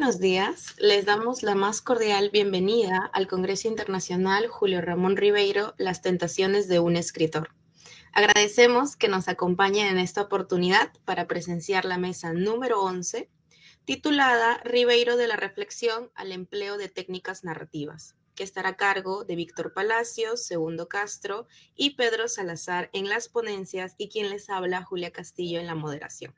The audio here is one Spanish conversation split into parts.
buenos días. Les damos la más cordial bienvenida al Congreso Internacional Julio Ramón Ribeiro, Las tentaciones de un escritor. Agradecemos que nos acompañen en esta oportunidad para presenciar la mesa número 11, titulada Ribeiro de la reflexión al empleo de técnicas narrativas, que estará a cargo de Víctor Palacios, Segundo Castro y Pedro Salazar en las ponencias y quien les habla, Julia Castillo, en la moderación.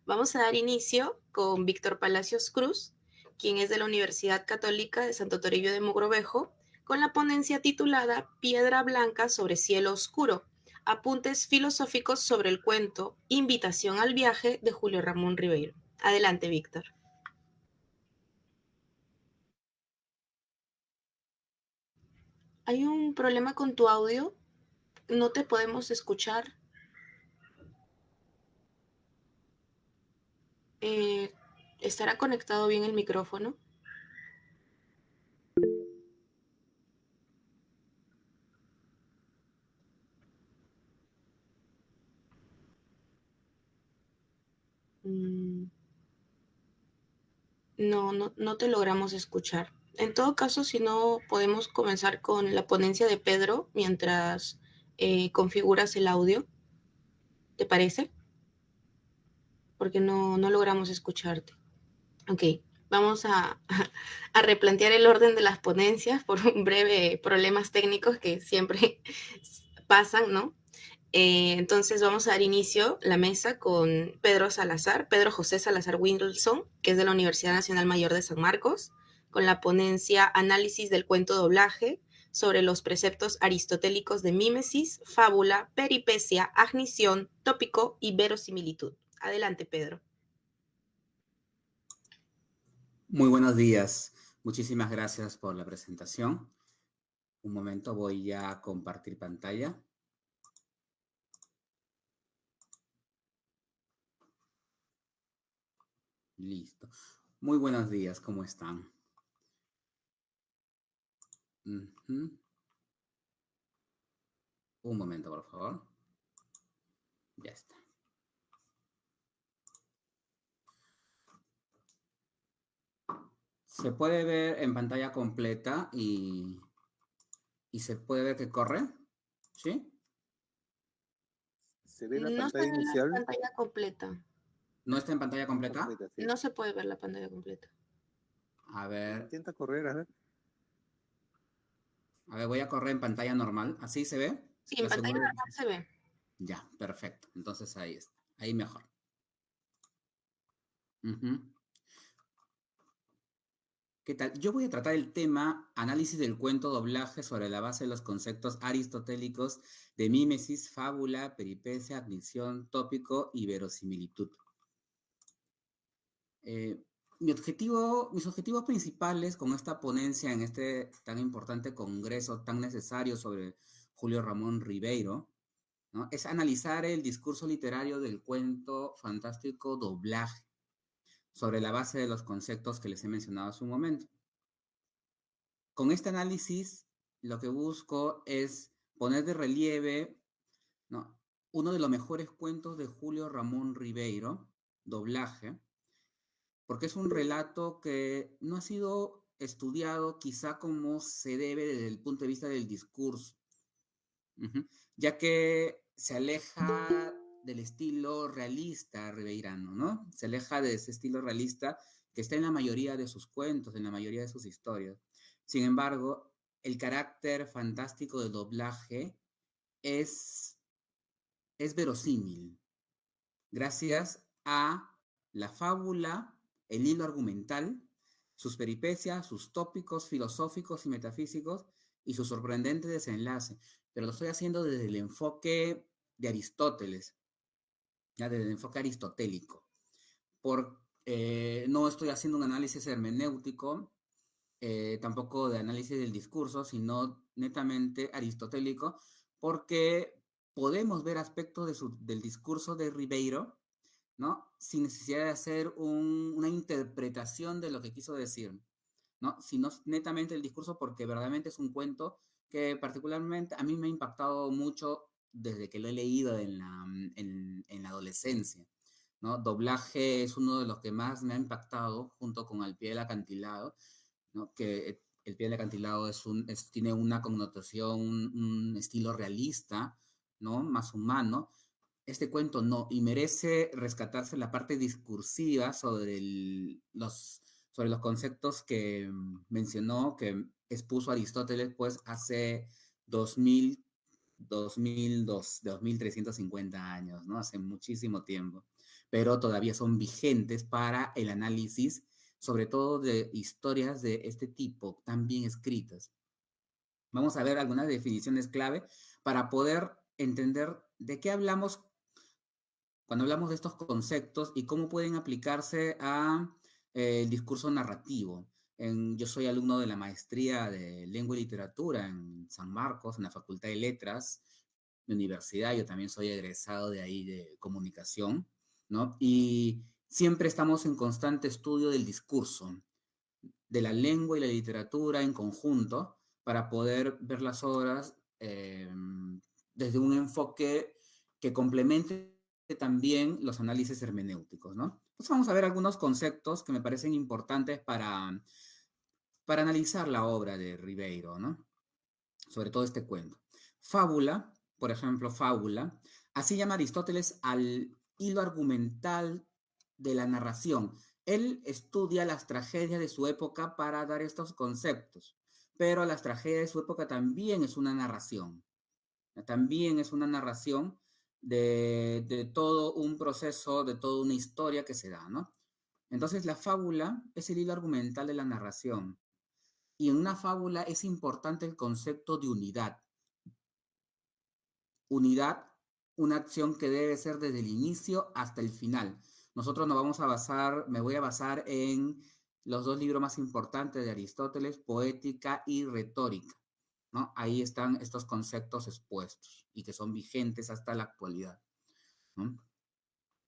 Vamos a dar inicio con Víctor Palacios Cruz, quien es de la Universidad Católica de Santo Toribio de Mogrovejo, con la ponencia titulada Piedra Blanca sobre Cielo Oscuro, apuntes filosóficos sobre el cuento Invitación al viaje de Julio Ramón Ribeiro. Adelante, Víctor. Hay un problema con tu audio, no te podemos escuchar. ¿Estará conectado bien el micrófono? No te logramos escuchar. En todo caso, si no, podemos comenzar con la ponencia de Pedro mientras configuras el audio. ¿Te parece? Porque no logramos escucharte. Ok, vamos a replantear el orden de las ponencias por un breve problemas técnicos que siempre pasan, ¿no? Entonces vamos a dar inicio a la mesa con Pedro Salazar, Pedro José Salazar Wilson, que es de la Universidad Nacional Mayor de San Marcos, con la ponencia Análisis del cuento doblaje sobre los preceptos aristotélicos de mímesis, fábula, peripecia, agnición, tópico y verosimilitud. Adelante, Pedro. Muy buenos días. Muchísimas gracias por la presentación. Un momento, voy a compartir pantalla. Listo. Muy buenos días, ¿cómo están? Un momento, por favor. Ya está. Se puede ver en pantalla completa y se puede ver que corre, ¿sí? ¿Se ve la No se pantalla ve inicial? la pantalla completa. ¿No está en pantalla completa? Sí. No se puede ver la pantalla completa. A ver. Intenta correr, a ver. A ver, voy a correr en pantalla normal. ¿Así se ve? Sí, en pantalla normal se ve. Ya, perfecto. Entonces ahí está. Ahí mejor. ¿Qué tal? Yo voy a tratar el tema análisis del cuento doblaje sobre la base de los conceptos aristotélicos de mímesis, fábula, peripecia, admisión, tópico y verosimilitud. Mis objetivos principales con esta ponencia en este tan importante congreso, tan necesario sobre Julio Ramón Ribeiro, ¿no?, es analizar el discurso literario del cuento fantástico doblaje sobre la base de los conceptos que les he mencionado hace un momento. Con este análisis, lo que busco es poner de relieve, ¿no?, uno de los mejores cuentos de Julio Ramón Ribeiro, doblaje, porque es un relato que no ha sido estudiado quizá como se debe desde el punto de vista del discurso, ya que se aleja del estilo realista ribeirano, ¿no? Se aleja de ese estilo realista que está en la mayoría de sus cuentos, en la mayoría de sus historias. Sin embargo, el carácter fantástico del doblaje es verosímil, gracias a la fábula, el hilo argumental, sus peripecias, sus tópicos filosóficos y metafísicos y su sorprendente desenlace. Pero lo estoy haciendo desde el enfoque de Aristóteles, ya desde el enfoque aristotélico. No estoy haciendo un análisis hermenéutico, tampoco de análisis del discurso, sino netamente aristotélico, porque podemos ver aspectos del discurso de Ribeiro, ¿no?, sin necesidad de hacer una interpretación de lo que quiso decir, ¿no?, sino netamente el discurso, porque verdaderamente es un cuento que particularmente a mí me ha impactado mucho desde que lo he leído en la adolescencia, ¿no? Doblaje es uno de los que más me ha impactado junto con Al pie del acantilado, ¿no? Que El pie del acantilado tiene una connotación, un estilo realista, ¿no? Más humano. Este cuento no, y merece rescatarse la parte discursiva sobre los conceptos que mencionó, que expuso Aristóteles, pues hace 2000, 2350 años, ¿no? Hace muchísimo tiempo, pero todavía son vigentes para el análisis, sobre todo de historias de este tipo, tan bien escritas. Vamos a ver algunas definiciones clave para poder entender de qué hablamos cuando hablamos de estos conceptos y cómo pueden aplicarse a el discurso narrativo. Yo soy alumno de la maestría de Lengua y Literatura en San Marcos, en la Facultad de Letras, de universidad. Yo también soy egresado de ahí de comunicación, ¿no? Y siempre estamos en constante estudio del discurso, de la lengua y la literatura en conjunto, para poder ver las obras desde un enfoque que complemente también los análisis hermenéuticos, ¿no? Pues vamos a ver algunos conceptos que me parecen importantes para analizar la obra de Ribeiro, ¿no? Sobre todo este cuento. Fábula, por ejemplo, fábula, así llama Aristóteles al hilo argumental de la narración. Él estudia las tragedias de su época para dar estos conceptos, pero las tragedias de su época también es una narración. También es una narración de todo un proceso, de toda una historia que se da, ¿no? Entonces, la fábula es el hilo argumental de la narración. Y en una fábula es importante el concepto de unidad. Unidad, una acción que debe ser desde el inicio hasta el final. Nosotros me voy a basar en los dos libros más importantes de Aristóteles, Poética y Retórica, ¿no? Ahí están estos conceptos expuestos y que son vigentes hasta la actualidad, ¿no?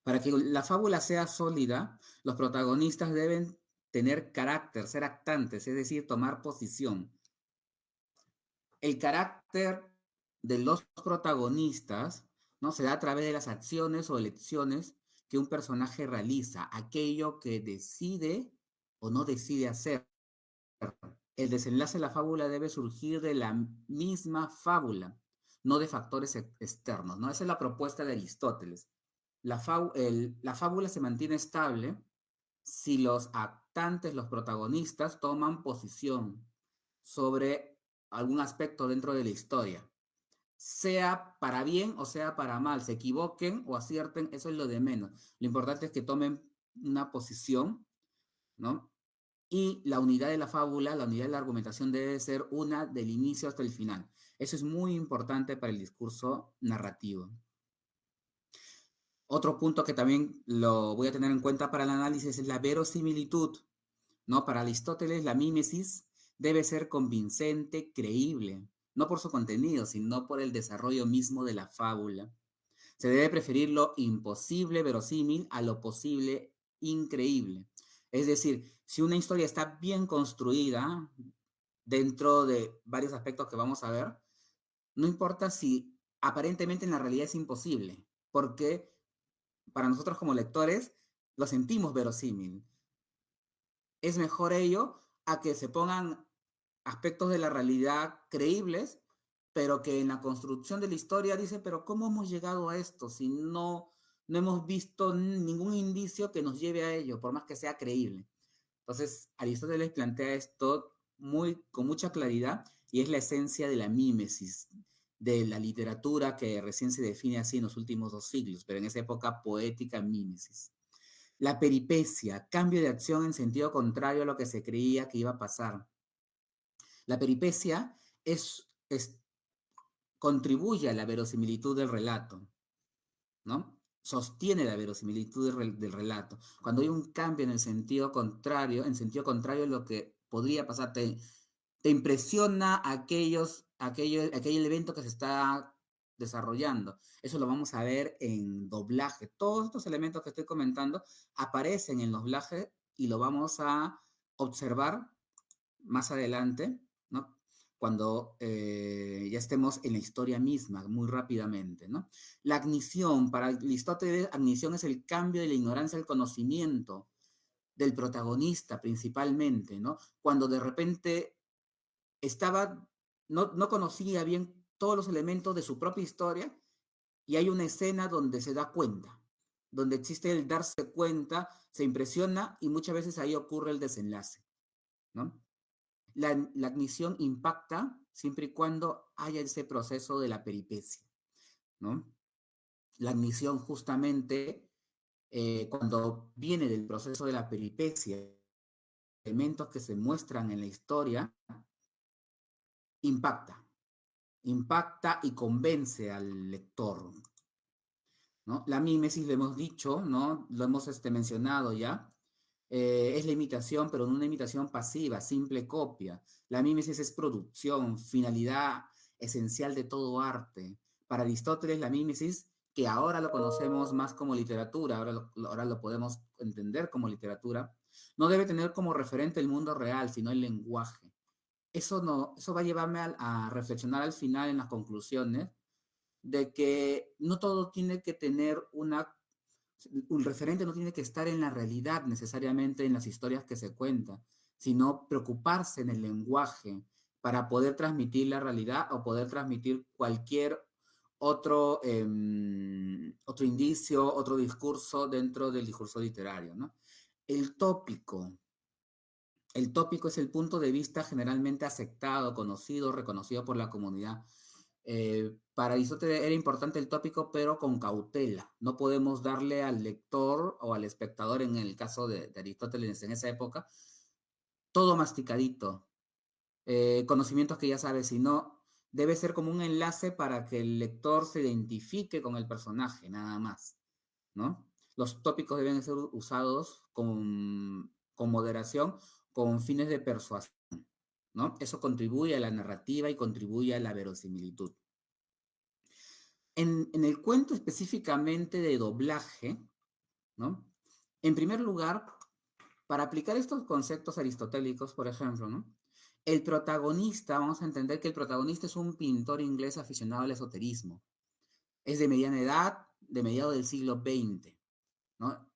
Para que la fábula sea sólida, los protagonistas deben tener carácter, ser actantes, es decir, tomar posición. El carácter de los protagonistas, ¿no? Se da a través de las acciones o elecciones que un personaje realiza, aquello que decide o no decide hacer. El desenlace de la fábula debe surgir de la misma fábula, no de factores externos, ¿no? Esa es la propuesta de Aristóteles. La fábula se mantiene estable si los actantes, los protagonistas, toman posición sobre algún aspecto dentro de la historia, sea para bien o sea para mal, se equivoquen o acierten, eso es lo de menos. Lo importante es que tomen una posición, ¿no? Y la unidad de la fábula, la unidad de la argumentación debe ser una del inicio hasta el final. Eso es muy importante para el discurso narrativo. Otro punto que también lo voy a tener en cuenta para el análisis es la verosimilitud, ¿no? Para Aristóteles, la mímesis debe ser convincente, creíble, no por su contenido, sino por el desarrollo mismo de la fábula. Se debe preferir lo imposible verosímil a lo posible increíble. Es decir, si una historia está bien construida dentro de varios aspectos que vamos a ver, no importa si aparentemente en la realidad es imposible, porque para nosotros como lectores lo sentimos verosímil. Es mejor ello a que se pongan aspectos de la realidad creíbles, pero que en la construcción de la historia dice, pero ¿cómo hemos llegado a esto si no hemos visto ningún indicio que nos lleve a ello, por más que sea creíble? Entonces, Aristóteles plantea esto con mucha claridad y es la esencia de la mímesis, de la literatura que recién se define así en los últimos 2 siglos, pero en esa época poética mímesis. La peripecia, cambio de acción en sentido contrario a lo que se creía que iba a pasar. La peripecia contribuye a la verosimilitud del relato, ¿no? Sostiene la verosimilitud del relato. Cuando hay un cambio en sentido contrario a lo que podría pasar, te impresiona aquel evento que se está desarrollando. Eso lo vamos a ver en doblaje. Todos estos elementos que estoy comentando aparecen en doblaje y lo vamos a observar más adelante, ¿no? cuando ya estemos en la historia misma, muy rápidamente, ¿no? La agnición, para Aristóteles, agnición es el cambio de la ignorancia al conocimiento del protagonista principalmente, ¿no? Cuando de repente estaba, no conocía bien todos los elementos de su propia historia y hay una escena donde se da cuenta, donde existe el darse cuenta, se impresiona y muchas veces ahí ocurre el desenlace, ¿no? La admisión impacta siempre y cuando haya ese proceso de la peripecia, ¿no? La admisión justamente, cuando viene del proceso de la peripecia, elementos que se muestran en la historia, impacta, impacta y convence al lector, ¿no? La mímesis, lo hemos dicho, ¿no? Lo hemos mencionado ya, es la imitación, pero no una imitación pasiva, simple copia. La mímesis es producción, finalidad esencial de todo arte. Para Aristóteles, la mímesis, que ahora lo conocemos más como literatura, ahora lo podemos entender como literatura, no debe tener como referente el mundo real, sino el lenguaje. Eso, no, eso va a llevarme a reflexionar al final en las conclusiones de que no todo tiene que tener un referente, no tiene que estar en la realidad necesariamente en las historias que se cuentan, sino preocuparse en el lenguaje para poder transmitir la realidad o poder transmitir cualquier otro indicio, otro discurso dentro del discurso literario, ¿no? El tópico. El tópico es el punto de vista generalmente aceptado, conocido, reconocido por la comunidad. Para Aristóteles era importante el tópico, pero con cautela. No podemos darle al lector o al espectador, en el caso de Aristóteles en esa época, todo masticadito, conocimientos que ya sabe, sino debe ser como un enlace para que el lector se identifique con el personaje, nada más, ¿no? Los tópicos deben ser usados con moderación, con fines de persuasión, ¿no? Eso contribuye a la narrativa y contribuye a la verosimilitud. En el cuento específicamente de doblaje, ¿no? En primer lugar, para aplicar estos conceptos aristotélicos, por ejemplo, ¿no? El protagonista, vamos a entender que el protagonista es un pintor inglés aficionado al esoterismo. Es de mediana edad, de mediados del siglo XX, ¿no?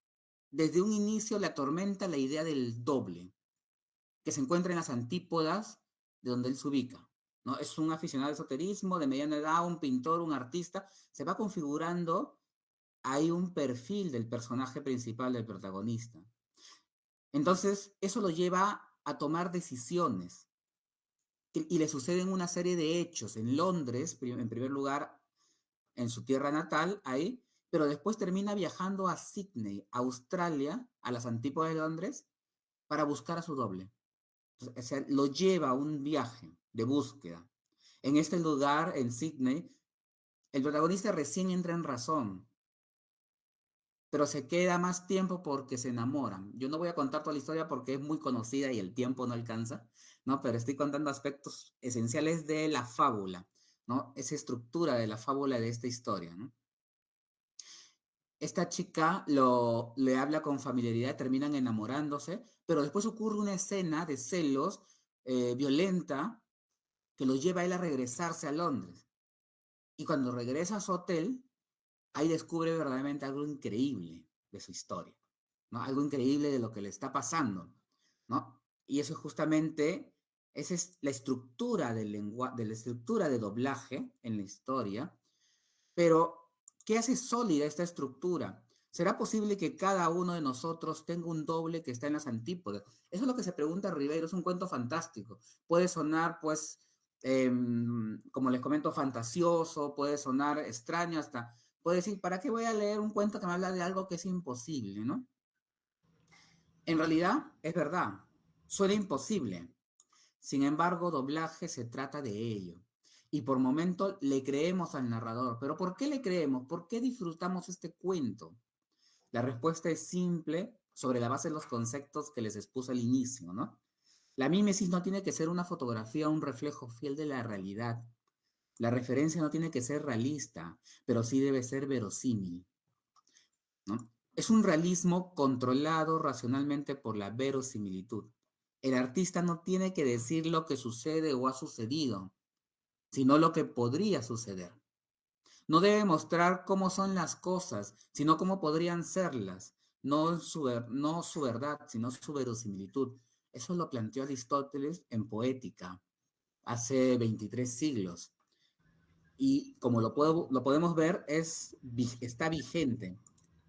Desde un inicio le atormenta la idea del doble, que se encuentra en las antípodas de donde él se ubica, ¿no? Es un aficionado al esoterismo, de mediana edad, un pintor, un artista, se va configurando, hay un perfil del personaje principal, del protagonista. Entonces, eso lo lleva a tomar decisiones y le suceden una serie de hechos en Londres, en primer lugar, en su tierra natal, ahí, pero después termina viajando a Sydney, Australia, a las antípodas de Londres, para buscar a su doble. O sea, lo lleva a un viaje de búsqueda. En este lugar, en Sydney, el protagonista recién entra en razón, pero se queda más tiempo porque se enamoran. Yo no voy a contar toda la historia porque es muy conocida y el tiempo no alcanza, ¿no? Pero estoy contando aspectos esenciales de la fábula, ¿no? Esa estructura de la fábula de esta historia, ¿no? Esta chica le habla con familiaridad, terminan enamorándose, pero después ocurre una escena de celos violenta que lo lleva a él a regresarse a Londres. Y cuando regresa a su hotel, ahí descubre verdaderamente algo increíble de su historia, ¿no? Algo increíble de lo que le está pasando, ¿no? Y eso es justamente, esa es la estructura de la estructura de doblaje en la historia, pero ¿qué hace sólida esta estructura? ¿Será posible que cada uno de nosotros tenga un doble que está en las antípodas? Eso es lo que se pregunta Ribeiro, es un cuento fantástico. Puede sonar, pues, como les comento, fantasioso, puede sonar extraño, hasta puede decir, ¿para qué voy a leer un cuento que me habla de algo que es imposible, ¿no? En realidad, es verdad, suena imposible. Sin embargo, doblaje se trata de ello. Y por momento le creemos al narrador. ¿Pero por qué le creemos? ¿Por qué disfrutamos este cuento? La respuesta es simple sobre la base de los conceptos que les expuse al inicio, ¿no? La mímesis no tiene que ser una fotografía o un reflejo fiel de la realidad. La referencia no tiene que ser realista, pero sí debe ser verosímil, ¿no? Es un realismo controlado racionalmente por la verosimilitud. El artista no tiene que decir lo que sucede o ha sucedido, sino lo que podría suceder. No debe mostrar cómo son las cosas, sino cómo podrían serlas, no su verdad, sino su verosimilitud. Eso lo planteó Aristóteles en Poética, hace 23 siglos. Y como lo podemos ver, está vigente.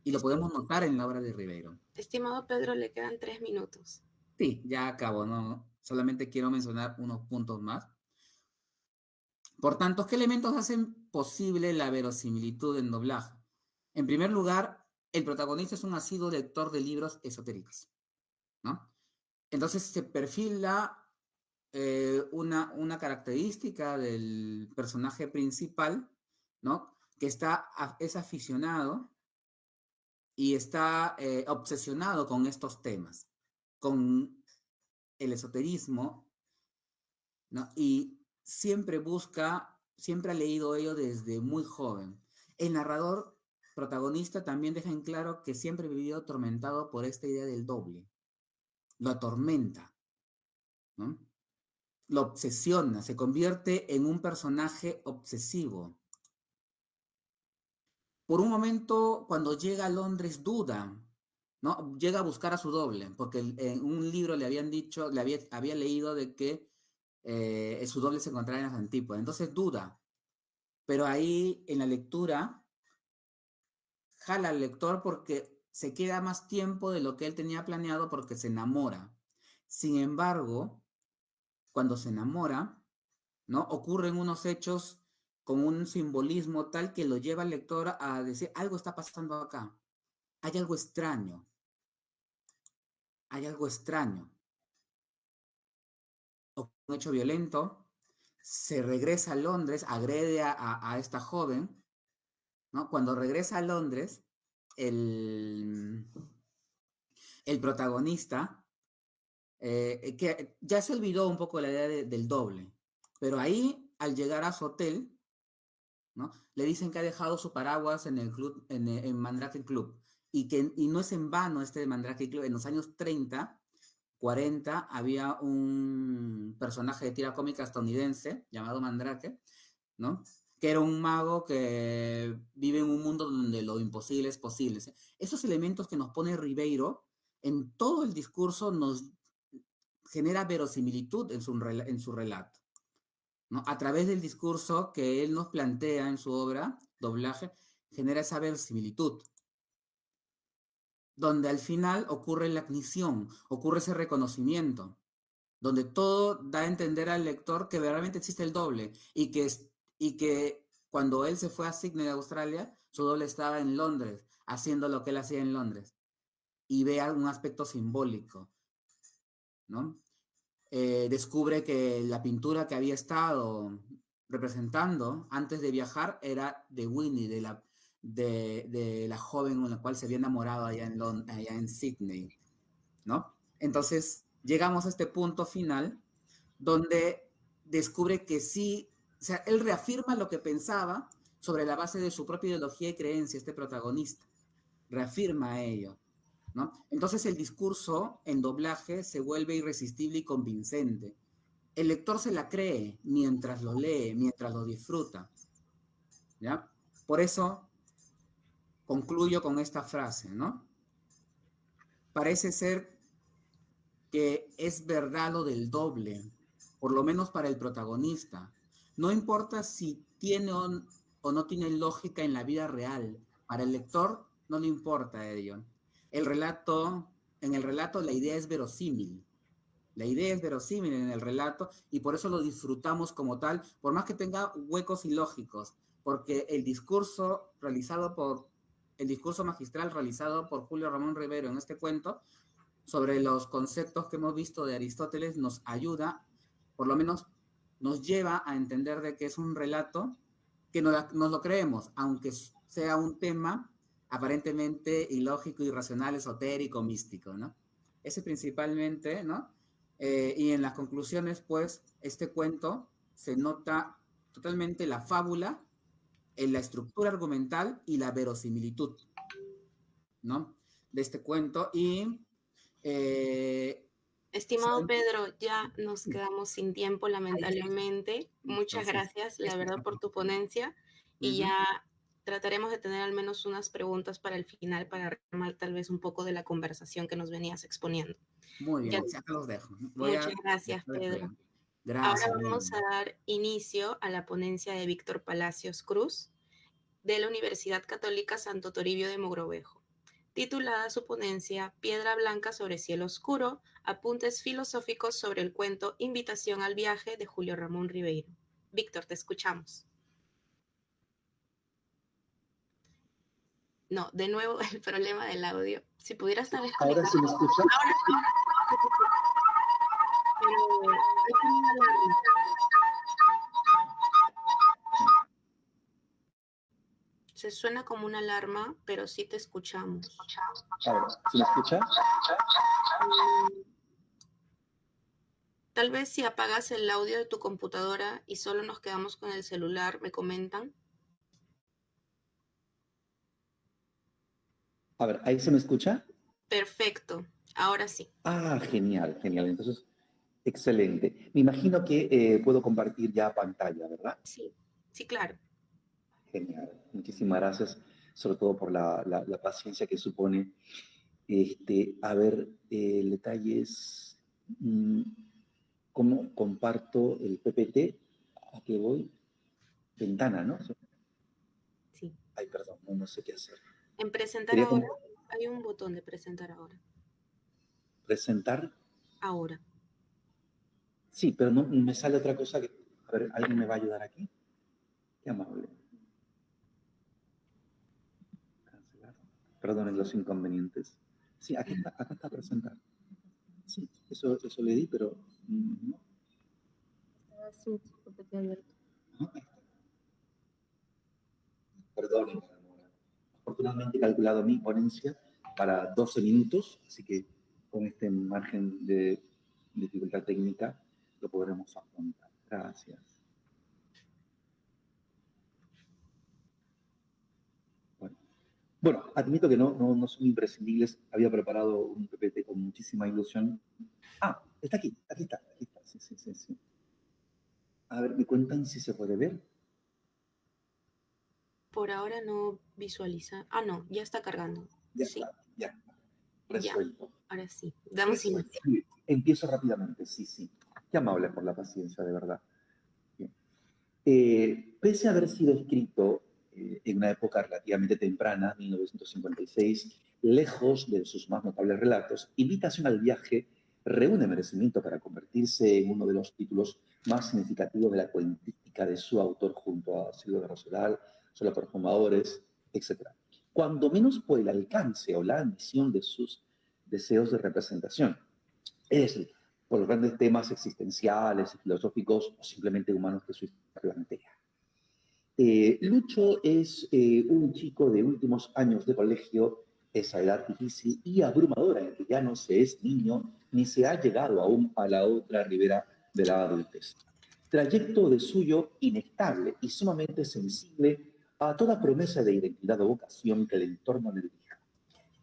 Y lo podemos notar en la obra de Ribeiro. Estimado Pedro, le quedan 3 minutos. Sí, ya acabo, ¿no? Solamente quiero mencionar unos puntos más. Por tanto, ¿qué elementos hacen posible la verosimilitud en doblaje? En primer lugar, el protagonista es un asiduo lector de libros esotéricos, ¿no? Entonces se perfila una característica del personaje principal, ¿no? Que es aficionado y está obsesionado con estos temas, con el esoterismo, ¿no? Y siempre ha leído ello desde muy joven. El narrador protagonista también deja en claro que siempre vivió atormentado por esta idea del doble. Lo atormenta, ¿no? Lo obsesiona, se convierte en un personaje obsesivo. Por un momento, cuando llega a Londres, duda, ¿no? Llega a buscar a su doble, porque en un libro le habían dicho, había leído de que su doble se encontraba en las antípodas. Entonces duda, pero ahí en la lectura jala al lector porque se queda más tiempo de lo que él tenía planeado porque se enamora. Sin embargo, cuando se enamora, ¿no? Ocurren unos hechos con un simbolismo tal que lo lleva al lector a decir, algo está pasando acá, hay algo extraño, hay algo extraño. O un hecho violento, se regresa a Londres, agrede a esta joven, ¿no? Cuando regresa a Londres, el, el protagonista, que ya se olvidó un poco la idea del doble, pero ahí, al llegar a su hotel, ¿no? Le dicen que ha dejado su paraguas en el club, en Mandrake Club, y no es en vano este Mandrake Club. En los años 30, 40, había un personaje de tira cómica estadounidense llamado Mandrake, ¿no? Que era un mago que vive en un mundo donde lo imposible es posible. Esos elementos que nos pone Ribeiro en todo el discurso nos genera verosimilitud en su relato, ¿no? A través del discurso que él nos plantea en su obra, Doblaje, genera esa verosimilitud, donde al final ocurre la ignición, ocurre ese reconocimiento, donde todo da a entender al lector que verdaderamente existe el doble y que cuando él se fue a Sydney, Australia, su doble estaba en Londres, haciendo lo que él hacía en Londres, y ve un aspecto simbólico, ¿no? Descubre que la pintura que había estado representando antes de viajar era de Winnie, de la joven con la cual se había enamorado allá en Sydney, ¿no? Entonces llegamos a este punto final donde descubre que sí, o sea, él reafirma lo que pensaba sobre la base de su propia ideología y creencia, este protagonista, reafirma ello, ¿no? Entonces el discurso en doblaje se vuelve irresistible y convincente. El lector se la cree mientras lo lee, mientras lo disfruta, ¿ya? Por eso concluyo con esta frase, ¿no? Parece ser que es verdad lo del doble, por lo menos para el protagonista. No importa si tiene o no tiene lógica en la vida real, para el lector no le importa ello. El relato, en el relato la idea es verosímil. La idea es verosímil en el relato y por eso lo disfrutamos como tal, por más que tenga huecos ilógicos, porque el discurso magistral realizado por Julio Ramón Rivero en este cuento sobre los conceptos que hemos visto de Aristóteles nos ayuda, por lo menos nos lleva a entender de que es un relato que nos lo creemos, aunque sea un tema aparentemente ilógico, irracional, esotérico, místico, ¿no? Ese principalmente, ¿no? Y en las conclusiones, pues, este cuento se nota totalmente la fábula, en la estructura argumental y la verosimilitud, ¿no? De este cuento. Y Estimado Pedro, ya nos quedamos sin tiempo, lamentablemente. Muchas Entonces, gracias, la verdad, por tu ponencia. Y ujú. ya trataremos de tener al menos unas preguntas para el final, para retomar tal vez un poco de la conversación que nos venías exponiendo. Muy Ya, bien, ya te los dejo. Voy a muchas gracias, dejar el Pedro. programa. Ahora Gracias, vamos a Lilian. dar inicio a la ponencia de Víctor Palacios Cruz, de la Universidad Católica Santo Toribio de Mogrovejo, titulada su ponencia Piedra Blanca sobre Cielo Oscuro, apuntes filosóficos sobre el cuento Invitación al viaje de Julio Ramón Ribeiro. Víctor, te escuchamos. No, de nuevo el problema del audio. Si pudieras tal vez Ahora conectar. sí me escucha. Ahora sí. Pero hay como una alarma. Se suena como una alarma, pero sí te escuchamos. Ahora, ¿sí me escucha? Tal vez si apagas el audio de tu computadora y solo nos quedamos con el celular, me comentan. A ver, ¿ahí se me escucha? Perfecto, ahora sí. Ah, genial, genial. Entonces, excelente. Me imagino que puedo compartir ya pantalla, ¿verdad? Sí, sí, claro. Genial. Muchísimas gracias, sobre todo por la paciencia que supone. A ver, el detalle es cómo comparto el PPT. ¿A qué voy? Ventana, ¿no? Sí. Ay, perdón, no sé qué hacer. En presentar Quería ahora, hay un botón de presentar ahora. presentar. Ahora. Sí, pero no me sale otra cosa que... A ver, ¿alguien me va a ayudar aquí? Qué amable. Cancelar. Perdonen los inconvenientes. Sí, acá está presentar. Sí, eso le di, pero no. Su PPT abierto. Ajá, ahí está. Perdonen. Afortunadamente he calculado mi ponencia para 12 minutos, así que con este margen de dificultad técnica lo podremos afrontar. Gracias. Bueno, admito que no son imprescindibles. Había preparado un PPT con muchísima ilusión. Ah, está aquí está. Sí. A ver, ¿me cuentan si se puede ver? Por ahora no visualiza. Ah, no, ya está cargando. Ya Sí, está, ya. ya. Resuelto. Ahora sí. Damos inicio. Bien, empiezo rápidamente, sí. Qué amable por la paciencia, de verdad. Bien. Pese a haber sido escrito en una época relativamente temprana, 1956, lejos de sus más notables relatos, Invitación al viaje reúne merecimiento para convertirse en uno de los títulos más significativos de la cuentística de su autor junto a Silvio de Rosedal, Solo Perfumadores, etc. Cuando menos por el alcance o la ambición de sus deseos de representación. Es decir, por los grandes temas existenciales, filosóficos o simplemente humanos que su historia plantea. Lucho es un chico de últimos años de colegio, esa edad difícil y abrumadora en que ya no se es niño ni se ha llegado aún a la otra ribera de la adultez. Trayecto de suyo inestable y sumamente sensible a toda promesa de identidad o vocación que el entorno le dirija.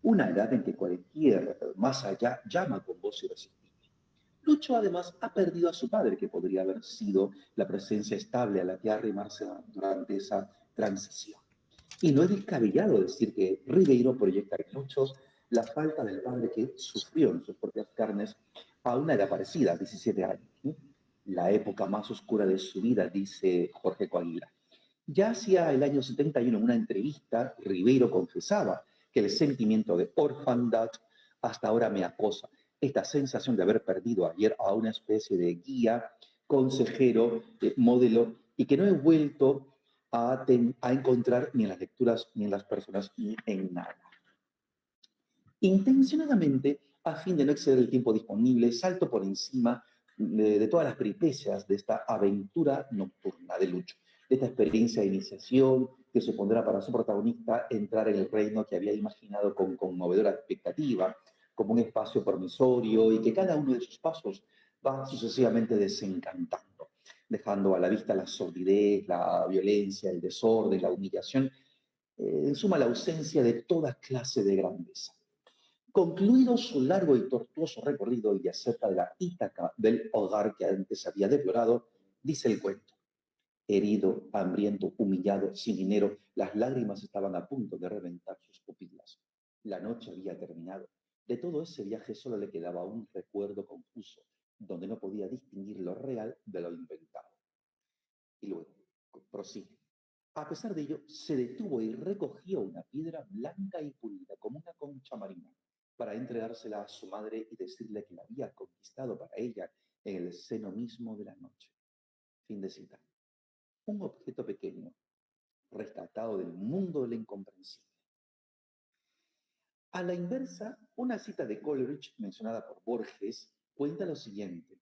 Una edad en que cualquier más allá llama con voz irresistible. Lucho además ha perdido a su padre, que podría haber sido la presencia estable a la que arrimarse durante esa transición. Y no es descabellado decir que Ribeiro proyecta en Lucho la falta del padre que sufrió en sus propias carnes a una edad parecida, 17 años. ¿No? La época más oscura de su vida, dice Jorge Coaguila. Ya hacia el año 71, en una entrevista, Ribeiro confesaba que el sentimiento de orfandad hasta ahora me acosa. Esta sensación de haber perdido ayer a una especie de guía, consejero, modelo, y que no he vuelto a encontrar ni en las lecturas, ni en las personas, ni en nada. Intencionadamente, a fin de no exceder el tiempo disponible, salto por encima de todas las peripecias de esta aventura nocturna de Lucho, de esta experiencia de iniciación que supondrá para su protagonista entrar en el reino que había imaginado con conmovedora expectativa, como un espacio promisorio y que cada uno de sus pasos va sucesivamente desencantando, dejando a la vista la sordidez, la violencia, el desorden, la humillación, en suma la ausencia de toda clase de grandeza. Concluido su largo y tortuoso recorrido y acerca de la Ítaca del hogar que antes había deplorado, dice el cuento. Herido, hambriento, humillado, sin dinero, las lágrimas estaban a punto de reventar sus pupilas. La noche había terminado. De todo ese viaje solo le quedaba un recuerdo confuso, donde no podía distinguir lo real de lo inventado. Y luego, prosigue. A pesar de ello, se detuvo y recogió una piedra blanca y pulida como una concha marina para entregársela a su madre y decirle que la había conquistado para ella en el seno mismo de la noche. Fin de cita. Un objeto pequeño, rescatado del mundo de lo incomprensible. A la inversa, una cita de Coleridge mencionada por Borges cuenta lo siguiente.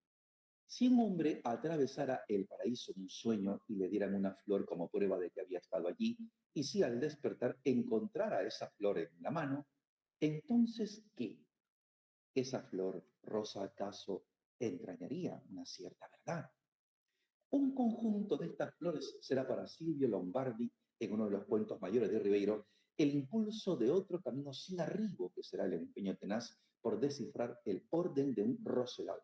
Si un hombre atravesara el paraíso en un sueño y le dieran una flor como prueba de que había estado allí, y si al despertar encontrara esa flor en la mano, entonces, ¿qué? ¿Esa flor rosa acaso entrañaría una cierta verdad? Un conjunto de estas flores será para Silvio Lombardi, en uno de los cuentos mayores de Ribeiro, el impulso de otro camino sin arribo que será el empeño tenaz por descifrar el orden de un Roselao.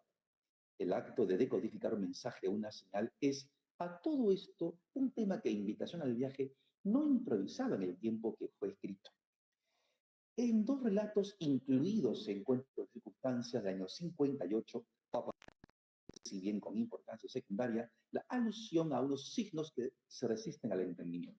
El acto de decodificar un mensaje o una señal es, a todo esto, un tema que invitación al viaje no improvisaba en el tiempo que fue escrito. En dos relatos incluidos se encuentran circunstancias del año 58, si bien con importancia secundaria, la alusión a unos signos que se resisten al entendimiento.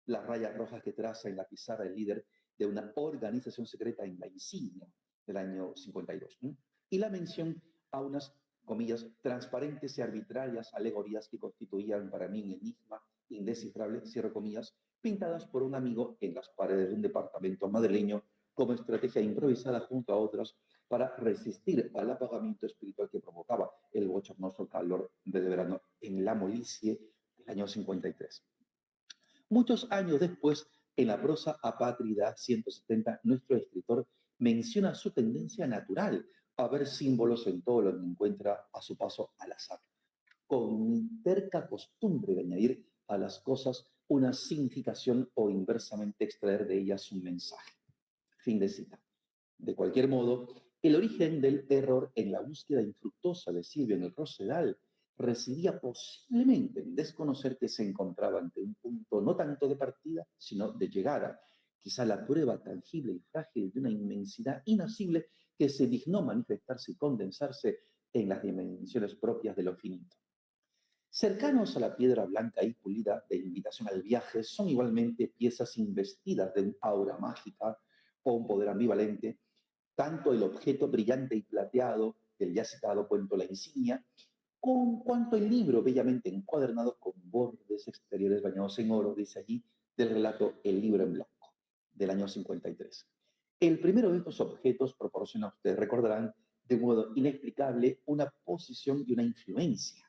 Las rayas rojas que traza en la pizarra el líder de una organización secreta en la insignia del año 52. ¿No? Y la mención a unas, comillas, transparentes y arbitrarias alegorías que constituían para mí un enigma indescifrable, cierro comillas, pintadas por un amigo en las paredes de un departamento madrileño como estrategia improvisada junto a otras para resistir al apagamiento espiritual que provocaba el bochornoso calor del verano en la Molicie del año 53. Muchos años después, en la prosa apátrida 170, nuestro escritor menciona su tendencia natural a ver símbolos en todo lo que encuentra a su paso al azar, con terca costumbre de añadir a las cosas una significación o inversamente extraer de ellas un mensaje. Fin de cita. De cualquier modo, el origen del error en la búsqueda infructuosa de Silvio en el Rosedal residía posiblemente en desconocer que se encontraba ante un punto no tanto de partida, sino de llegada, quizá la prueba tangible y frágil de una inmensidad inacible que se dignó manifestarse y condensarse en las dimensiones propias de lo finito. Cercanos a la piedra blanca y pulida de invitación al viaje son igualmente piezas investidas de un aura mágica o un poder ambivalente, tanto el objeto brillante y plateado del ya citado cuento La Insignia, cuanto el libro bellamente encuadernado con bordes exteriores bañados en oro, dice allí, del relato El libro en blanco, del año 53. El primero de estos objetos proporciona, ustedes recordarán, de modo inexplicable una posición y una influencia,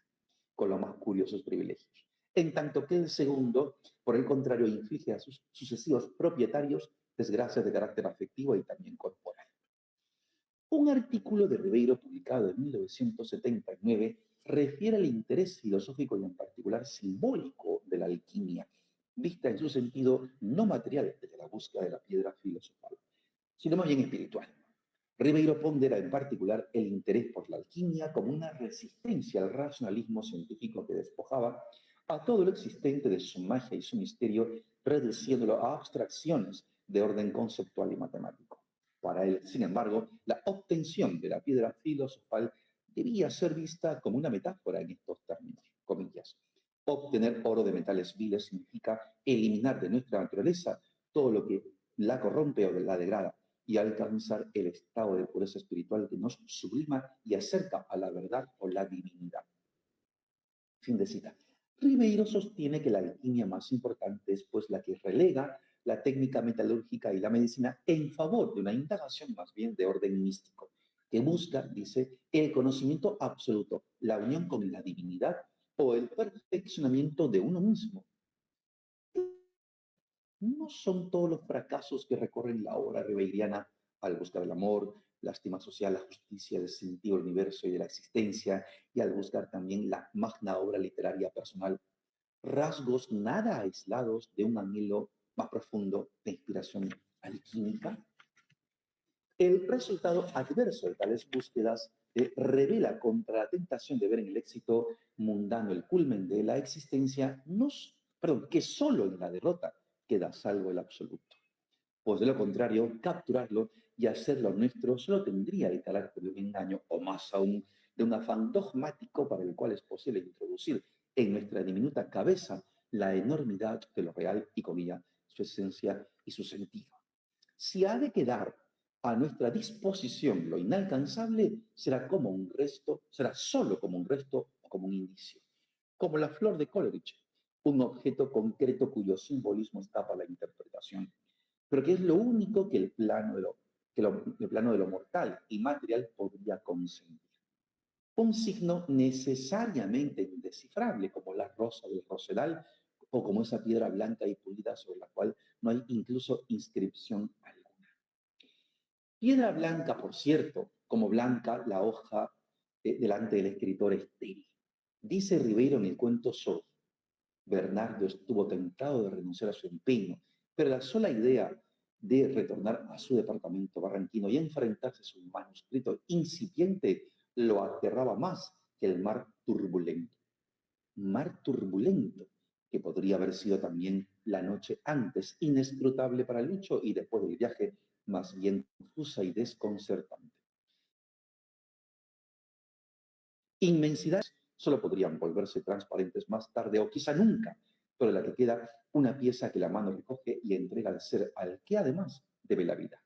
con los más curiosos privilegios. En tanto que el segundo, por el contrario, inflige a sus sucesivos propietarios desgracias de carácter afectivo y también corporal. Un artículo de Ribeiro publicado en 1979 refiere al interés filosófico y en particular simbólico de la alquimia, vista en su sentido no material desde la búsqueda de la piedra filosofal, sino más bien espiritual. Ribeiro pondera en particular el interés por la alquimia como una resistencia al racionalismo científico que despojaba a todo lo existente de su magia y su misterio, reduciéndolo a abstracciones de orden conceptual y matemático. Para él, sin embargo, la obtención de la piedra filosofal debía ser vista como una metáfora en estos términos, comillas. Obtener oro de metales viles significa eliminar de nuestra naturaleza todo lo que la corrompe o la degrada y alcanzar el estado de pureza espiritual que nos sublima y acerca a la verdad o la divinidad. Fin de cita. Ribeiro sostiene que la alquimia más importante es pues la que relega la técnica metalúrgica y la medicina en favor de una indagación más bien de orden místico, que busca, dice, el conocimiento absoluto, la unión con la divinidad o el perfeccionamiento de uno mismo. No son todos los fracasos que recorren la obra ribeiriana al buscar el amor, la estima social, la justicia, el sentido del universo y de la existencia, y al buscar también la magna obra literaria personal, rasgos nada aislados de un anhelo más profundo de inspiración alquímica. El resultado adverso de tales búsquedas revela contra la tentación de ver en el éxito mundano el culmen de la existencia, que solo en la derrota queda salvo el absoluto. Pues de lo contrario, capturarlo y hacerlo nuestro solo tendría el carácter de un engaño, o más aún, de un afán dogmático para el cual es posible introducir en nuestra diminuta cabeza la enormidad de lo real y con ella su esencia y su sentido. Si ha de quedar a nuestra disposición lo inalcanzable, será solo como un resto o como un indicio, como la flor de Coleridge, un objeto concreto cuyo simbolismo escapa a la interpretación, pero que es lo único que el plano de lo mortal y material podría consentir. Un signo necesariamente indescifrable, como la rosa del rosedal o como esa piedra blanca y pulida sobre la cual no hay incluso inscripción alguna. Piedra blanca, por cierto, como blanca la hoja delante del escritor estéril. Dice Ribeiro en el cuento Sordo: Bernardo estuvo tentado de renunciar a su empeño, pero la sola idea de retornar a su departamento barranquino y enfrentarse a su manuscrito incipiente lo aterraba más que el mar turbulento. Mar turbulento, que podría haber sido también la noche antes inescrutable para Lucho y después del viaje más bien confusa y desconcertante. Inmensidades solo podrían volverse transparentes más tarde o quizá nunca, pero la que queda una pieza que la mano recoge y entrega al ser al que además debe la vida.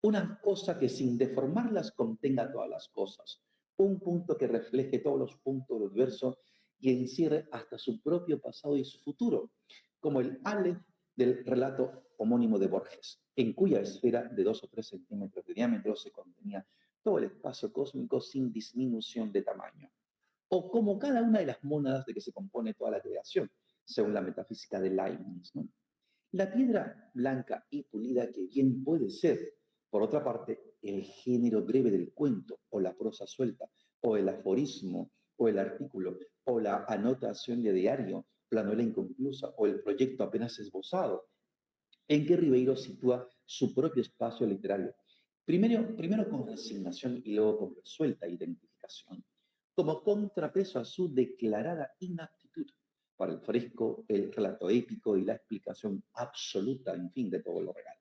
Una cosa que sin deformarlas contenga todas las cosas, un punto que refleje todos los puntos del universo y encierre hasta su propio pasado y su futuro, como el Aleph del relato homónimo de Borges, en cuya esfera de 2 o 3 centímetros de diámetro se contenía todo el espacio cósmico sin disminución de tamaño, o como cada una de las mónadas de que se compone toda la creación, según la metafísica de Leibniz, ¿no? La piedra blanca y pulida que bien puede ser, por otra parte, el género breve del cuento, o la prosa suelta, o el aforismo, o el artículo, o la anotación de diario, la novela inconclusa, o el proyecto apenas esbozado, en que Ribeiro sitúa su propio espacio literario, primero con resignación y luego con resuelta identificación, como contrapeso a su declarada inaptitud para el fresco, el relato épico y la explicación absoluta, en fin, de todo lo real.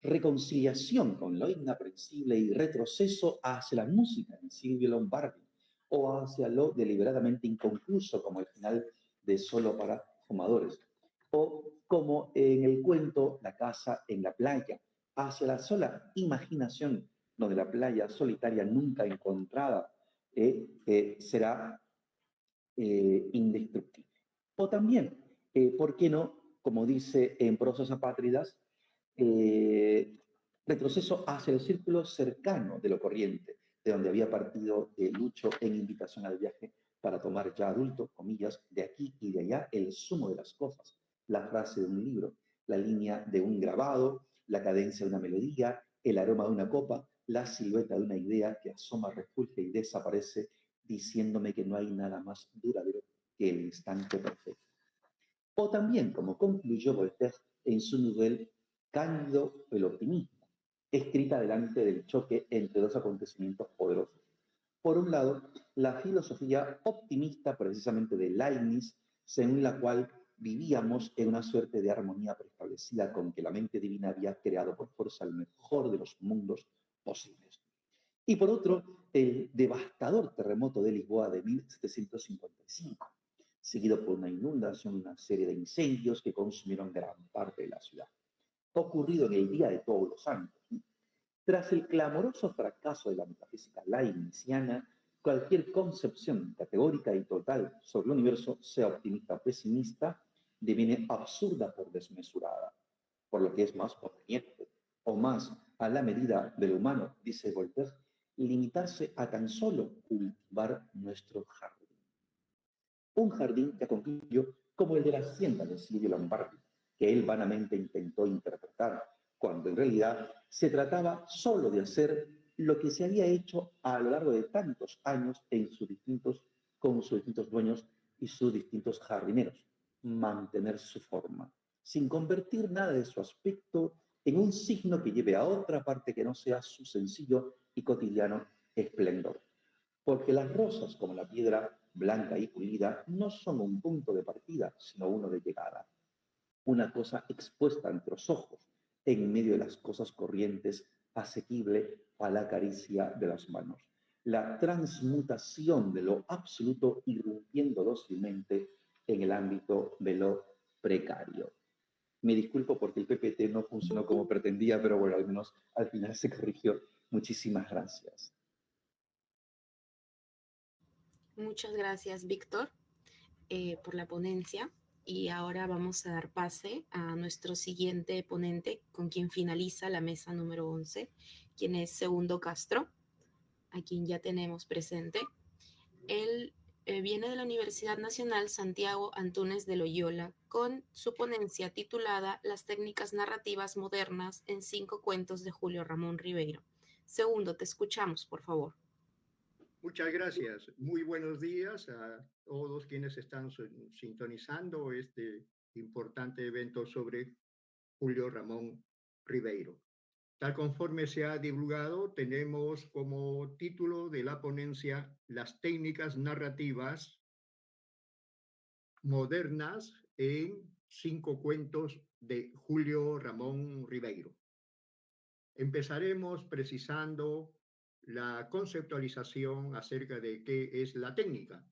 Reconciliación con lo inaprensible y retroceso hacia la música en Silvio Lombardi, o hacia lo deliberadamente inconcluso como el final de Solo para Fumadores, o como en el cuento La casa en la playa, hacia la sola imaginación donde la playa solitaria nunca encontrada será indestructible. O también, ¿por qué no? Como dice en Prosas Apátridas, retroceso hacia el círculo cercano de lo corriente, de donde había partido Lucho en invitación al viaje para tomar ya adulto, comillas, de aquí y de allá el sumo de las cosas, la frase de un libro, la línea de un grabado, la cadencia de una melodía, el aroma de una copa, la silueta de una idea que asoma, refulge y desaparece, diciéndome que no hay nada más duradero que el instante perfecto. O también, como concluyó Voltaire en su novela Cándido el optimismo, escrita delante del choque entre dos acontecimientos poderosos. Por un lado, la filosofía optimista precisamente de Leibniz, según la cual vivíamos en una suerte de armonía preestablecida con que la mente divina había creado por fuerza el mejor de los mundos posibles. Y por otro, el devastador terremoto de Lisboa de 1755, seguido por una inundación y una serie de incendios que consumieron gran parte de la ciudad, ocurrido en el Día de Todos los Santos. Tras el clamoroso fracaso de la metafísica leibniziana, cualquier concepción categórica y total sobre el universo, sea optimista o pesimista, deviene absurda por desmesurada, por lo que es más conveniente, o más a la medida de lo humano, dice Voltaire, limitarse a tan solo cultivar nuestro jardín. Un jardín que concluyó como el de la hacienda de Silvio Lombardi, que él vanamente intentó interpretar, cuando en realidad se trataba solo de hacer lo que se había hecho a lo largo de tantos años con sus distintos dueños y sus distintos jardineros, mantener su forma, sin convertir nada de su aspecto en un signo que lleve a otra parte que no sea su sencillo y cotidiano esplendor. Porque las rosas, como la piedra blanca y pulida, no son un punto de partida, sino uno de llegada. Una cosa expuesta ante los ojos, en medio de las cosas corrientes, asequible a la caricia de las manos. La transmutación de lo absoluto irrumpiendo dócilmente en el ámbito de lo precario. Me disculpo porque el PPT no funcionó como pretendía, pero bueno, al menos al final se corrigió. Muchísimas gracias. Muchas gracias, Víctor, por la ponencia. Y ahora vamos a dar pase a nuestro siguiente ponente, con quien finaliza la mesa número 11, quien es Segundo Castro, a quien ya tenemos presente. Él viene de la Universidad Nacional Santiago Antúnez de Loyola con su ponencia titulada Las técnicas narrativas modernas en 5 cuentos de Julio Ramón Ribeiro. Segundo, te escuchamos, por favor. Muchas gracias. Muy buenos días a todos quienes están sintonizando este importante evento sobre Julio Ramón Ribeiro. Tal conforme se ha divulgado, tenemos como título de la ponencia Las técnicas narrativas modernas en 5 cuentos de Julio Ramón Ribeiro. Empezaremos precisando la conceptualización acerca de qué es la técnica.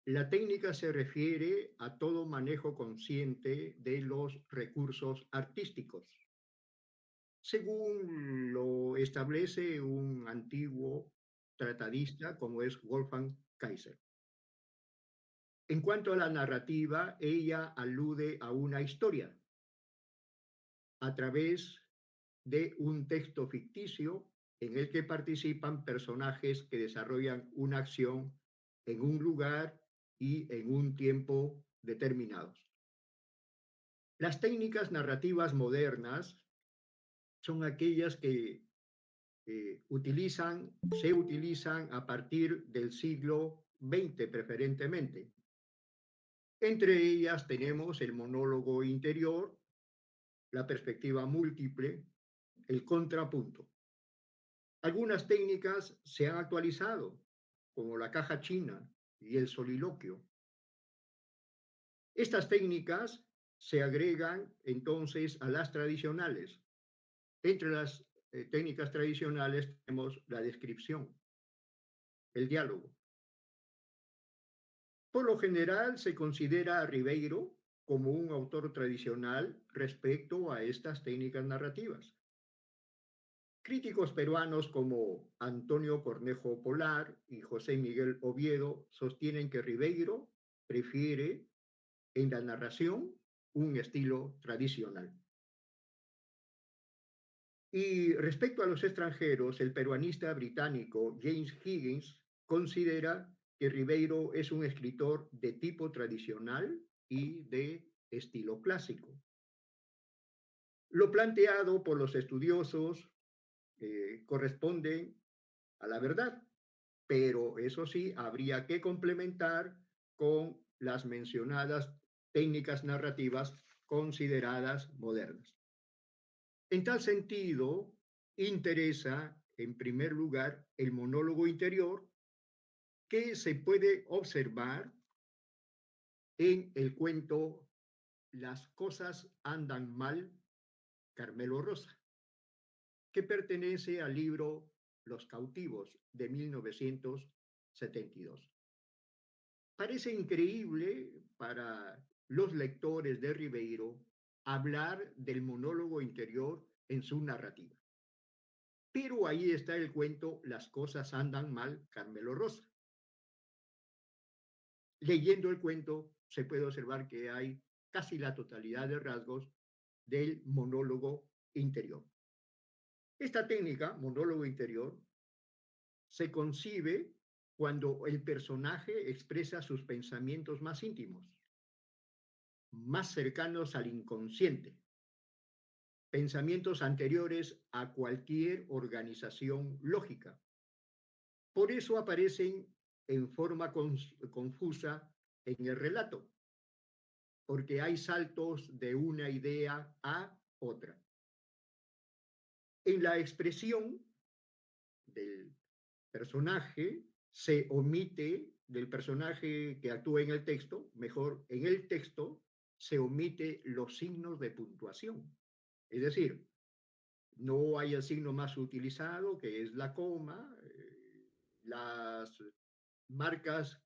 La técnica se refiere a todo manejo consciente de los recursos artísticos, según lo establece un antiguo tratadista como es Wolfgang Kaiser. En cuanto a la narrativa, ella alude a una historia a través de un texto ficticio en el que participan personajes que desarrollan una acción en un lugar y en un tiempo determinados. Las técnicas narrativas modernas son aquellas que se utilizan a partir del siglo XX preferentemente. Entre ellas tenemos el monólogo interior, la perspectiva múltiple, el contrapunto. Algunas técnicas se han actualizado, como la caja china y el soliloquio. Estas técnicas se agregan entonces a las tradicionales. Entre las técnicas tradicionales tenemos la descripción, el diálogo. Por lo general se considera a Ribeiro como un autor tradicional respecto a estas técnicas narrativas. Críticos peruanos como Antonio Cornejo Polar y José Miguel Oviedo sostienen que Ribeiro prefiere en la narración un estilo tradicional. Y respecto a los extranjeros, el peruanista británico James Higgins considera que Ribeiro es un escritor de tipo tradicional y de estilo clásico. Lo planteado por los estudiosos corresponde a la verdad, pero eso sí, habría que complementar con las mencionadas técnicas narrativas consideradas modernas. En tal sentido, interesa, en primer lugar, el monólogo interior que se puede observar en el cuento Las cosas andan mal, Carmelo Rosa, que pertenece al libro Los cautivos de 1972. Parece increíble para los lectores de Ribeiro hablar del monólogo interior en su narrativa. Pero ahí está el cuento Las cosas andan mal, Carmelo Rosa. Leyendo el cuento se puede observar que hay casi la totalidad de rasgos del monólogo interior. Esta técnica, monólogo interior, se concibe cuando el personaje expresa sus pensamientos más íntimos, más cercanos al inconsciente, pensamientos anteriores a cualquier organización lógica. Por eso aparecen en forma confusa en el relato, porque hay saltos de una idea a otra. En la expresión del personaje se omite, del personaje que actúa en el texto, mejor, en el texto se omite los signos de puntuación. Es decir, no hay el signo más utilizado, que es la coma, las marcas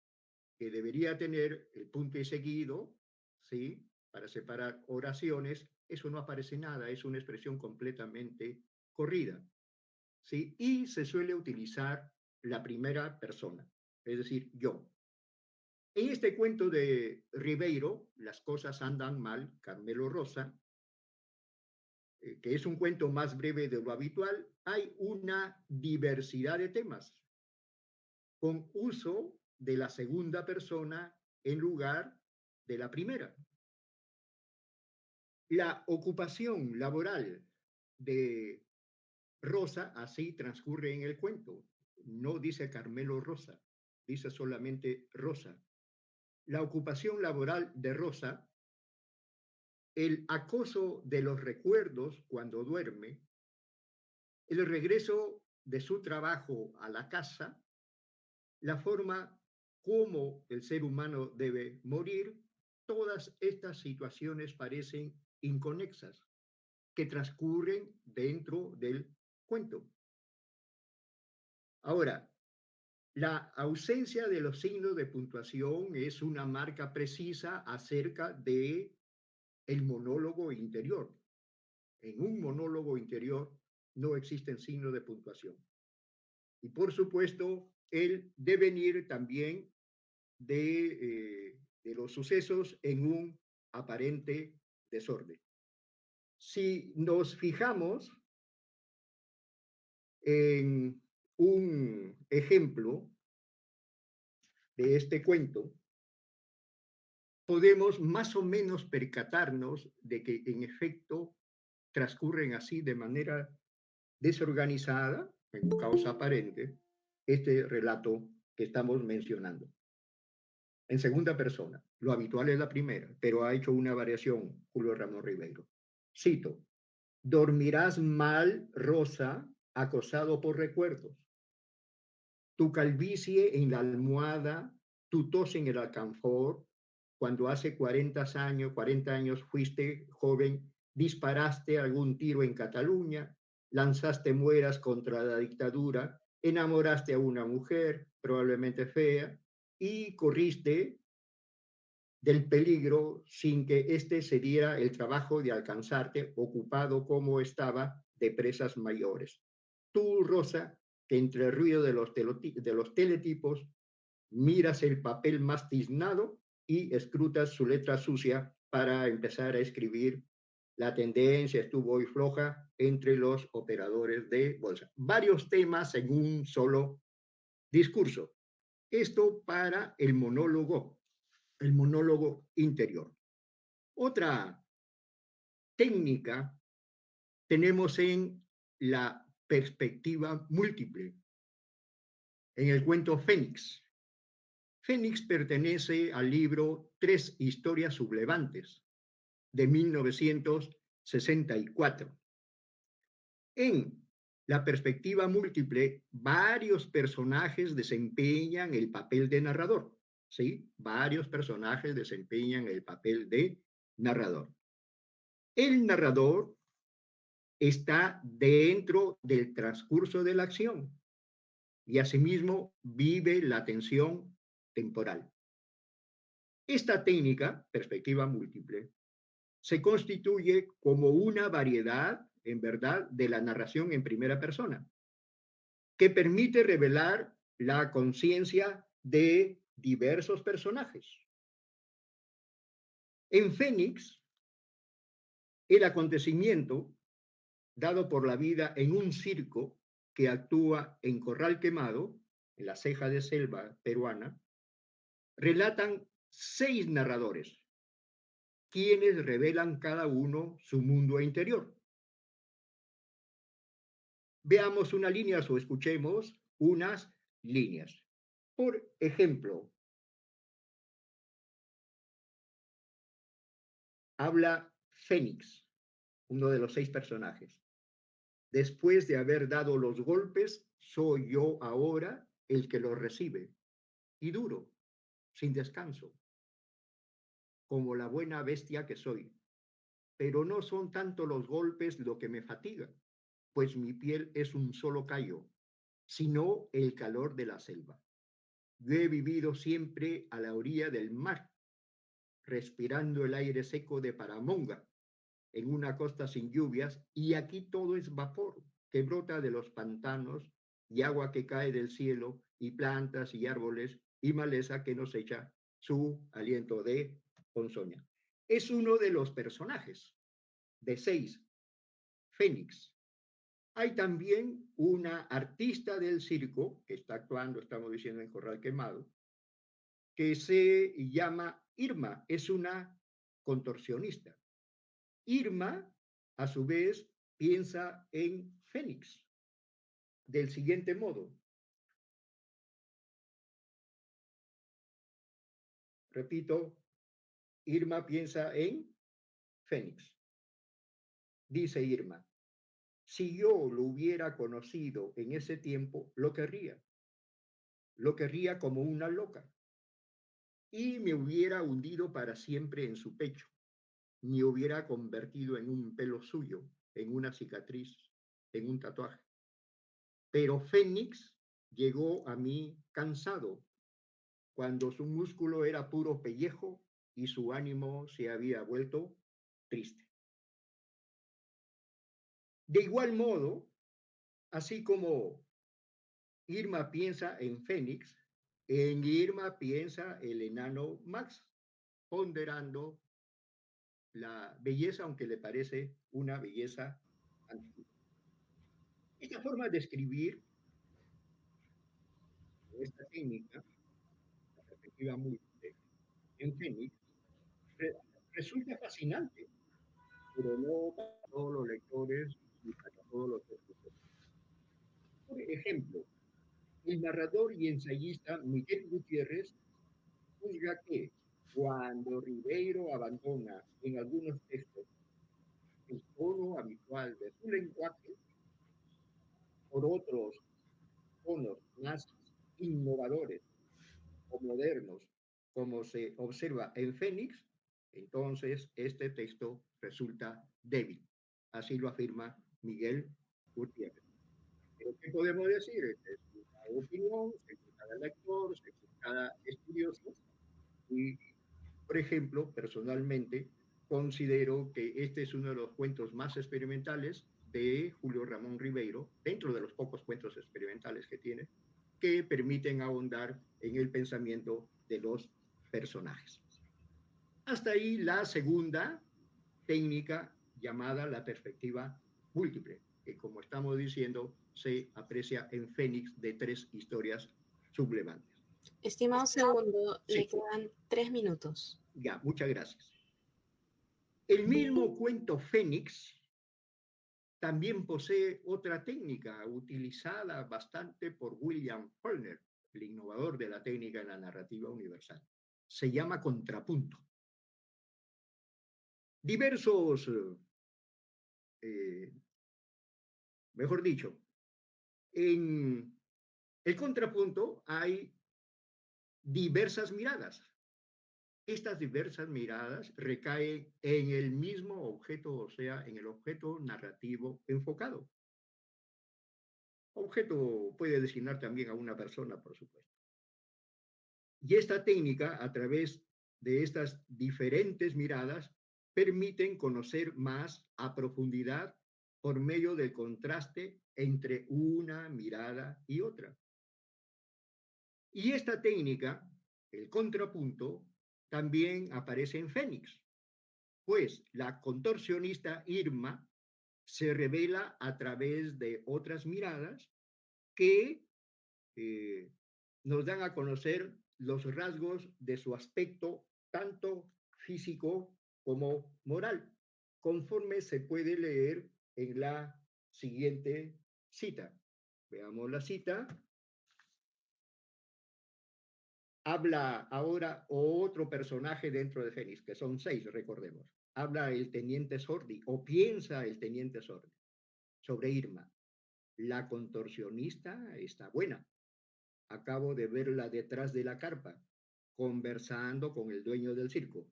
que debería tener el punto y seguido, ¿sí? Para separar oraciones, eso no aparece nada, es una expresión completamente corrida, ¿sí? Y se suele utilizar la primera persona, es decir, yo. En este cuento de Ribeiro, Las cosas andan mal, Carmelo Rosa, que es un cuento más breve de lo habitual, hay una diversidad de temas, con uso de la segunda persona en lugar de la primera. La ocupación laboral de Rosa así transcurre en el cuento. No dice Carmelo Rosa, dice solamente Rosa. La ocupación laboral de Rosa, el acoso de los recuerdos cuando duerme, el regreso de su trabajo a la casa, la forma como el ser humano debe morir, todas estas situaciones parecen inconexas, que transcurren dentro del cuento. Ahora, la ausencia de los signos de puntuación es una marca precisa acerca de el monólogo interior. En un monólogo interior no existen signos de puntuación. Y por supuesto, el devenir también de los sucesos en un aparente desorden. Si nos fijamos en un ejemplo de este cuento, podemos más o menos percatarnos de que en efecto transcurren así de manera desorganizada, en un caos aparente, este relato que estamos mencionando. En segunda persona, lo habitual es la primera, pero ha hecho una variación Julio Ramón Ribeiro. Cito: dormirás mal, Rosa, acosado por recuerdos. Tu calvicie en la almohada, tu tos en el alcanfor, cuando hace 40 años fuiste joven, disparaste algún tiro en Cataluña, lanzaste mueras contra la dictadura, enamoraste a una mujer, probablemente fea, y corriste del peligro sin que éste se diera el trabajo de alcanzarte, ocupado como estaba de presas mayores. Tú, Rosa, que entre el ruido de los teletipos miras el papel más tiznado y escrutas su letra sucia para empezar a escribir. La tendencia estuvo hoy floja entre los operadores de bolsa. Varios temas en un solo discurso. Esto para el monólogo interior. Otra técnica tenemos en la perspectiva múltiple, en el cuento Fénix. Fénix pertenece al libro Tres historias sublevantes, de 1964. En la perspectiva múltiple, varios personajes desempeñan el papel de narrador. ¿Sí? Varios personajes desempeñan el papel de narrador. El narrador está dentro del transcurso de la acción y asimismo vive la tensión temporal. Esta técnica, perspectiva múltiple, se constituye como una variedad, en verdad, de la narración en primera persona, que permite revelar la conciencia de diversos personajes. En Fénix, el acontecimiento dado por la vida en un circo que actúa en Corral Quemado, en la ceja de selva peruana, relatan 6 narradores, quienes revelan cada uno su mundo interior. Veamos una línea o escuchemos unas líneas. Por ejemplo, habla Fénix, uno de los 6 personajes. Después de haber dado los golpes, soy yo ahora el que los recibe, y duro, sin descanso, como la buena bestia que soy. Pero no son tanto los golpes lo que me fatiga, pues mi piel es un solo callo, sino el calor de la selva. Yo he vivido siempre a la orilla del mar, respirando el aire seco de Paramonga, en una costa sin lluvias, y aquí todo es vapor que brota de los pantanos y agua que cae del cielo y plantas y árboles y maleza que nos echa su aliento de ponzoña. Es uno de los personajes de 6, Fénix. Hay también una artista del circo que está actuando, estamos diciendo, en Corral Quemado, que se llama Irma, es una contorsionista. Irma, a su vez, piensa en Fénix del siguiente modo. Repito, Irma piensa en Fénix. Dice Irma, si yo lo hubiera conocido en ese tiempo, lo querría como una loca, y me hubiera hundido para siempre en su pecho, me hubiera convertido en un pelo suyo, en una cicatriz, en un tatuaje. Pero Fénix llegó a mí cansado, cuando su músculo era puro pellejo y su ánimo se había vuelto triste. De igual modo, así como Irma piensa en Fénix, en Irma piensa el enano Max, ponderando la belleza, aunque le parece una belleza antigua. Esta forma de escribir, esta técnica, la perspectiva múltiple, en Fénix, re- resulta fascinante, pero no para todos los lectores y para todos los escritores. Por ejemplo, el narrador y ensayista Miguel Gutiérrez juzga que cuando Ribeiro abandona en algunos textos el tono habitual de su lenguaje por otros tonos más innovadores o modernos, como se observa en Fénix, entonces este texto resulta débil. Así lo afirma Miguel Gutiérrez. Pero ¿qué podemos decir? Es una opinión, según cada lector, según cada estudioso, y, por ejemplo, personalmente, considero que este es uno de los cuentos más experimentales de Julio Ramón Ribeiro, dentro de los pocos cuentos experimentales que tiene, que permiten ahondar en el pensamiento de los personajes. Hasta ahí la segunda técnica llamada la perspectiva múltiple, que como estamos diciendo, se aprecia en Fénix de 3 historias sublevantes. Estimado segundo, Sí. le quedan 3 minutos. Ya, muchas gracias. El mismo cuento Fénix también posee otra técnica utilizada bastante por William Faulkner, el innovador de la técnica en la narrativa universal. Se llama contrapunto. Diversos, mejor dicho, en el contrapunto hay diversas miradas. Estas diversas miradas recaen en el mismo objeto, o sea, en el objeto narrativo enfocado. Objeto puede designar también a una persona, por supuesto. Y esta técnica, a través de estas diferentes miradas, permiten conocer más a profundidad por medio del contraste entre una mirada y otra. Y esta técnica, el contrapunto, también aparece en Fénix, pues la contorsionista Irma se revela a través de otras miradas que nos dan a conocer los rasgos de su aspecto, tanto físico como moral, conforme se puede leer en la siguiente cita. Veamos la cita. Habla ahora otro personaje dentro de Fénix, que son 6, recordemos. Habla el teniente Sordi, o piensa el teniente Sordi. sobre Irma. La contorsionista está buena. Acabo de verla detrás de la carpa, conversando con el dueño del circo.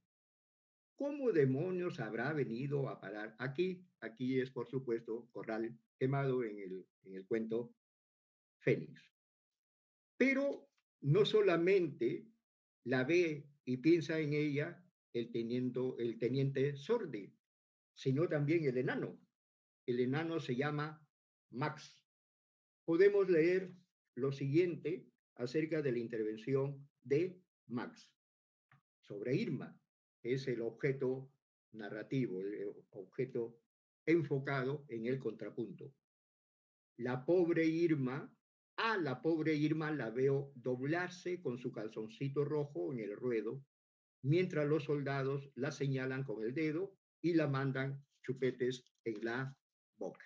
¿Cómo demonios habrá venido a parar aquí? Aquí es, por supuesto, Corral Quemado en el cuento Fénix. Pero no solamente la ve y piensa en ella el teniente Sordi, sino también el enano. El enano se llama Max. Podemos leer lo siguiente acerca de la intervención de Max sobre Irma. Es el objeto narrativo, el objeto enfocado en el contrapunto. La pobre Irma, la pobre Irma la veo doblarse con su calzoncito rojo en el ruedo, mientras los soldados la señalan con el dedo y la mandan chupetes en la boca.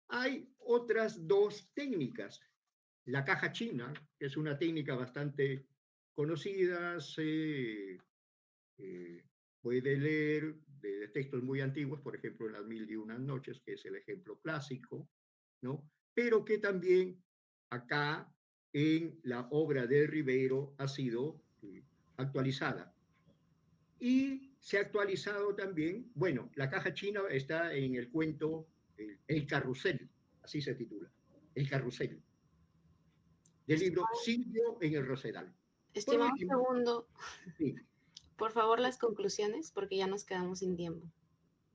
Hay otras dos técnicas. La caja china, que es una técnica bastante conocida, se puede leer de textos muy antiguos, por ejemplo, en Las Mil y Unas Noches, que es el ejemplo clásico, ¿no? Pero que también acá en la obra de Ribeiro ha sido actualizada. Y se ha actualizado también, bueno, la caja china está en el cuento El Carrusel, así se titula, El Carrusel, del libro Silvio en el Rosedal. Por Estimado último, segundo, sí, por favor las conclusiones, porque ya nos quedamos sin tiempo.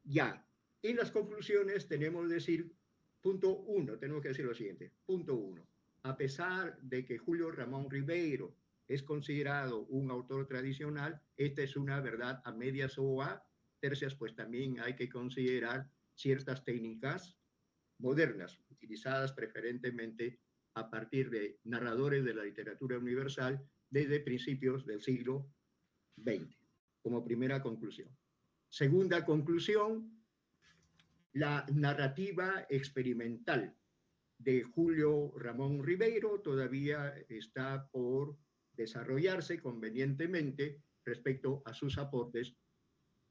ya, en las conclusiones tenemos que decir, punto uno, tenemos que decir lo siguiente, punto uno, a pesar de que Julio Ramón Ribeiro es considerado un autor tradicional, esta es una verdad a medias o a tercias, pues también hay que considerar ciertas técnicas modernas, utilizadas preferentemente a partir de narradores de la literatura universal desde principios del siglo XX, como primera conclusión. Segunda conclusión, la narrativa experimental de Julio Ramón Ribeiro todavía está por desarrollarse convenientemente respecto a sus aportes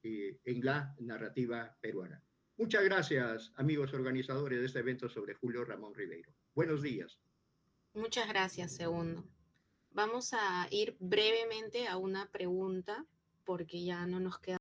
en la narrativa peruana. Muchas gracias, amigos organizadores de este evento sobre Julio Ramón Ribeiro. Buenos días. Muchas gracias, segundo. Vamos a ir brevemente a una pregunta porque ya no nos queda